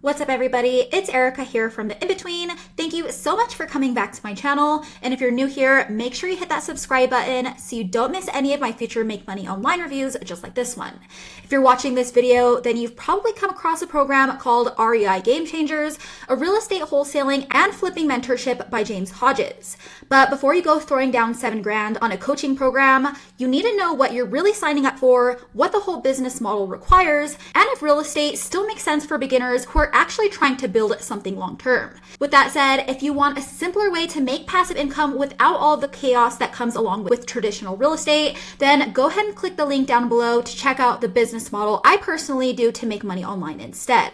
What's up, everybody? It's Erica here from The In-Between. Thank you so much for coming back to my channel. And if you're new here, make sure you hit that subscribe button so you don't miss any of my future Make Money Online reviews just like this one. If you're watching this video, then you've probably come across a program called REI Game Changers, a real estate wholesaling and flipping mentorship by James Hodges. But before you go throwing down $7,000 on a coaching program, you need to know what you're really signing up for, what the whole business model requires, and if real estate still makes sense for beginners who are actually trying to build something long term. With that said, if you want a simpler way to make passive income without all the chaos that comes along with traditional real estate, then go ahead and click the link down below to check out the business model I personally do to make money online instead.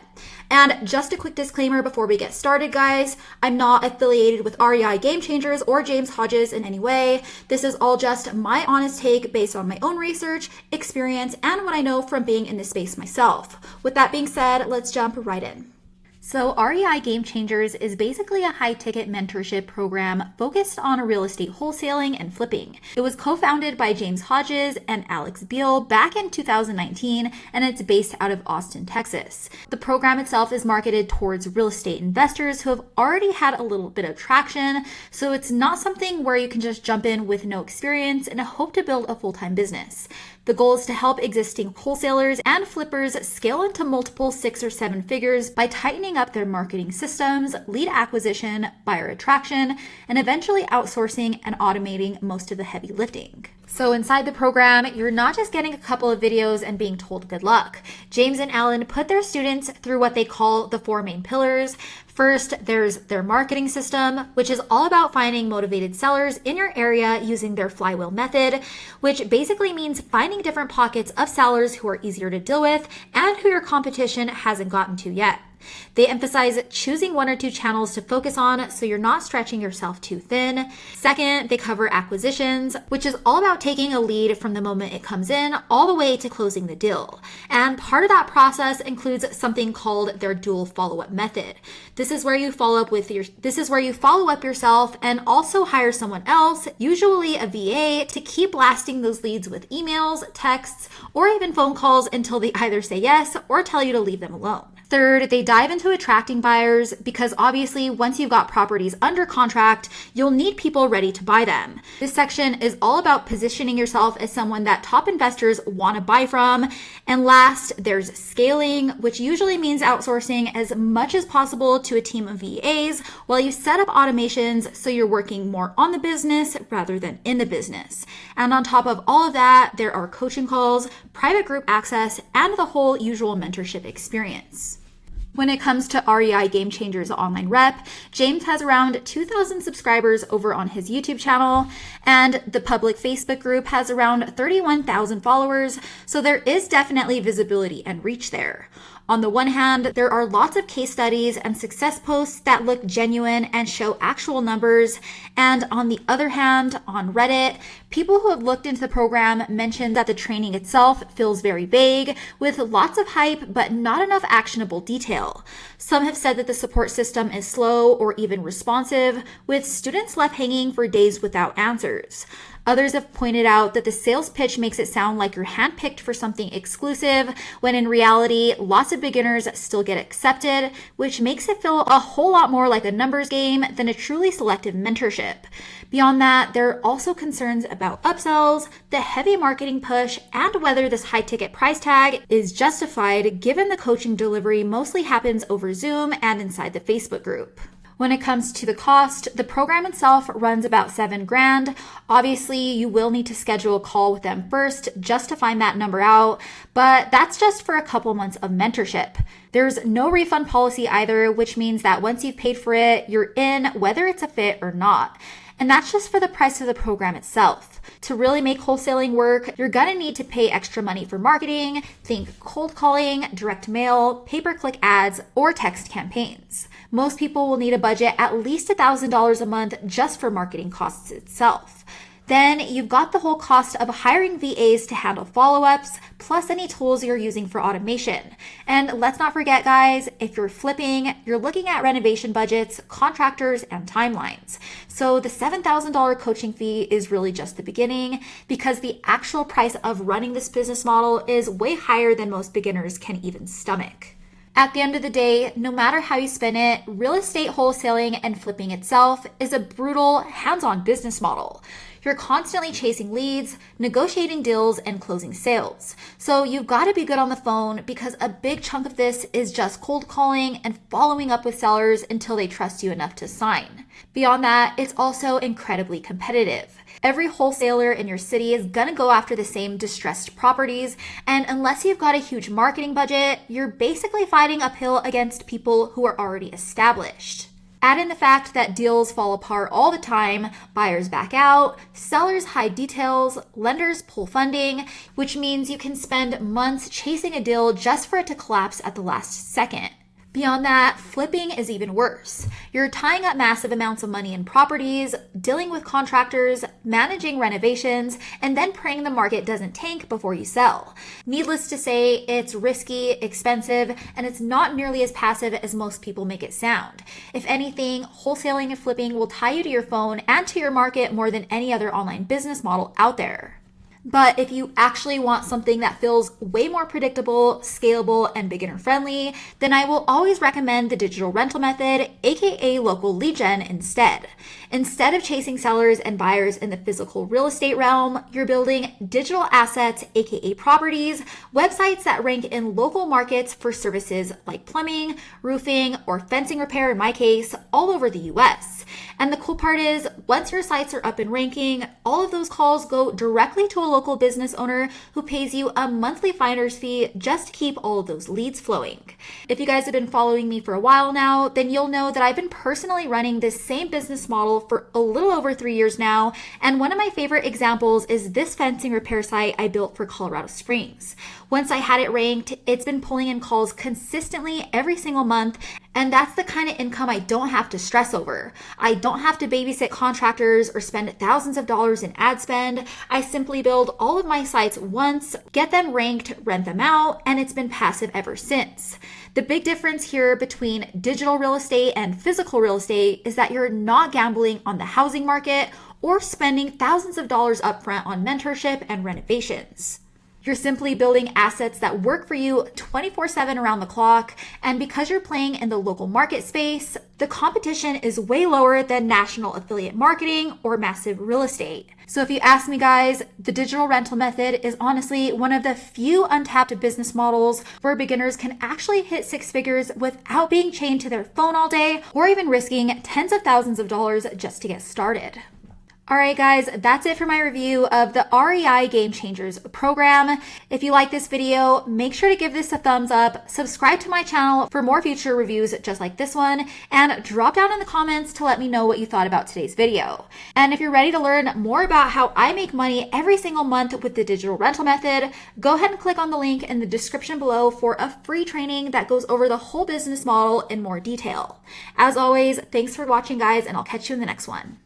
And just a quick disclaimer before we get started, guys, I'm not affiliated with REI Game Changers or James Hodges in any way. This is all just my honest take based on my own research, experience, and what I know from being in this space myself. With that being said, let's jump right in. So REI Game Changers is basically a high-ticket mentorship program focused on real estate wholesaling and flipping. It was co-founded by James Hodges and Alex Biel back in 2019, and it's based out of Austin, Texas. The program itself is marketed towards real estate investors who have already had a little bit of traction, so it's not something where you can just jump in with no experience and hope to build a full-time business. The goal is to help existing wholesalers and flippers scale into multiple 6 or 7 figures by tightening up their marketing systems, lead acquisition, buyer attraction, and eventually outsourcing and automating most of the heavy lifting. So inside the program, you're not just getting a couple of videos and being told good luck. James and Alan put their students through what they call the 4 main pillars. First, there's their marketing system, which is all about finding motivated sellers in your area using their flywheel method, which basically means finding different pockets of sellers who are easier to deal with and who your competition hasn't gotten to yet. They emphasize choosing 1 or 2 channels to focus on so you're not stretching yourself too thin. Second, they cover acquisitions, which is all about taking a lead from the moment it comes in all the way to closing the deal. And part of that process includes something called their dual follow-up method. This is where you follow up yourself and also hire someone else, usually a VA, to keep blasting those leads with emails, texts, or even phone calls until they either say yes or tell you to leave them alone. Third, they dive into attracting buyers because obviously once you've got properties under contract, you'll need people ready to buy them. This section is all about positioning yourself as someone that top investors want to buy from. And last, there's scaling, which usually means outsourcing as much as possible to a team of VAs while you set up automations so you're working more on the business rather than in the business. And on top of all of that, there are coaching calls, private group access, and the whole usual mentorship experience. When it comes to REI Game Changers online rep, James has around 2,000 subscribers over on his YouTube channel, and the public Facebook group has around 31,000 followers, so there is definitely visibility and reach there. On the one hand, there are lots of case studies and success posts that look genuine and show actual numbers. And on the other hand, on Reddit, people who have looked into the program mention that the training itself feels very vague, with lots of hype but not enough actionable detail. Some have said that the support system is slow or even responsive, with students left hanging for days without answers. Others have pointed out that the sales pitch makes it sound like you're handpicked for something exclusive, when in reality, lots of beginners still get accepted, which makes it feel a whole lot more like a numbers game than a truly selective mentorship. Beyond that, there are also concerns about upsells, the heavy marketing push, and whether this high-ticket price tag is justified given the coaching delivery mostly happens over Zoom and inside the Facebook group. When it comes to the cost, the program itself runs about $7,000. Obviously, you will need to schedule a call with them first just to find that number out, but that's just for a couple months of mentorship. There's no refund policy either, which means that once you've paid for it, you're in whether it's a fit or not. And that's just for the price of the program itself. To really make wholesaling work, you're gonna need to pay extra money for marketing. Think cold calling, direct mail, pay-per-click ads, or text campaigns. Most people will need a budget at least $1,000 a month just for marketing costs itself. Then you've got the whole cost of hiring VAs to handle follow-ups, plus any tools you're using for automation. And let's not forget, guys, if you're flipping, you're looking at renovation budgets, contractors, and timelines. So the $7,000 coaching fee is really just the beginning, because the actual price of running this business model is way higher than most beginners can even stomach. At the end of the day, no matter how you spin it, real estate wholesaling and flipping itself is a brutal, hands-on business model. You're constantly chasing leads, negotiating deals, and closing sales. So you've got to be good on the phone, because a big chunk of this is just cold calling and following up with sellers until they trust you enough to sign. Beyond that, it's also incredibly competitive. Every wholesaler in your city is going to go after the same distressed properties, and unless you've got a huge marketing budget, you're basically fighting uphill against people who are already established. Add in the fact that deals fall apart all the time, buyers back out, sellers hide details, lenders pull funding, which means you can spend months chasing a deal just for it to collapse at the last second. Beyond that, flipping is even worse. You're tying up massive amounts of money in properties, dealing with contractors, managing renovations, and then praying the market doesn't tank before you sell. Needless to say, it's risky, expensive, and it's not nearly as passive as most people make it sound. If anything, wholesaling and flipping will tie you to your phone and to your market more than any other online business model out there. But if you actually want something that feels way more predictable, scalable, and beginner friendly, then I will always recommend the digital rental method, aka local lead gen, instead. Instead of chasing sellers and buyers in the physical real estate realm, you're building digital assets, aka properties, websites that rank in local markets for services like plumbing, roofing, or fencing repair in my case, all over the US. And the cool part is, once your sites are up and ranking, all of those calls go directly to a local business owner who pays you a monthly finder's fee just to keep all of those leads flowing. If you guys have been following me for a while now, then you'll know that I've been personally running this same business model for a little over 3 years now, and one of my favorite examples is this fencing repair site I built for Colorado Springs. Once I had it ranked, it's been pulling in calls consistently every single month, and that's the kind of income I don't have to stress over. I don't have to babysit contractors or spend thousands of dollars in ad spend. I simply build all of my sites once, get them ranked, rent them out, and it's been passive ever since. The big difference here between digital real estate and physical real estate is that you're not gambling on the housing market or spending thousands of dollars upfront on mentorship and renovations. You're simply building assets that work for you 24/7 around the clock, and because you're playing in the local market space, the competition is way lower than national affiliate marketing or massive real estate. So if you ask me, guys, the digital rental method is honestly one of the few untapped business models where beginners can actually hit six figures without being chained to their phone all day or even risking tens of thousands of dollars just to get started. All right, guys, that's it for my review of the REI Game Changers program. If you like this video, make sure to give this a thumbs up, subscribe to my channel for more future reviews just like this one, and drop down in the comments to let me know what you thought about today's video. And if you're ready to learn more about how I make money every single month with the digital rental method, go ahead and click on the link in the description below for a free training that goes over the whole business model in more detail. As always, thanks for watching, guys, and I'll catch you in the next one.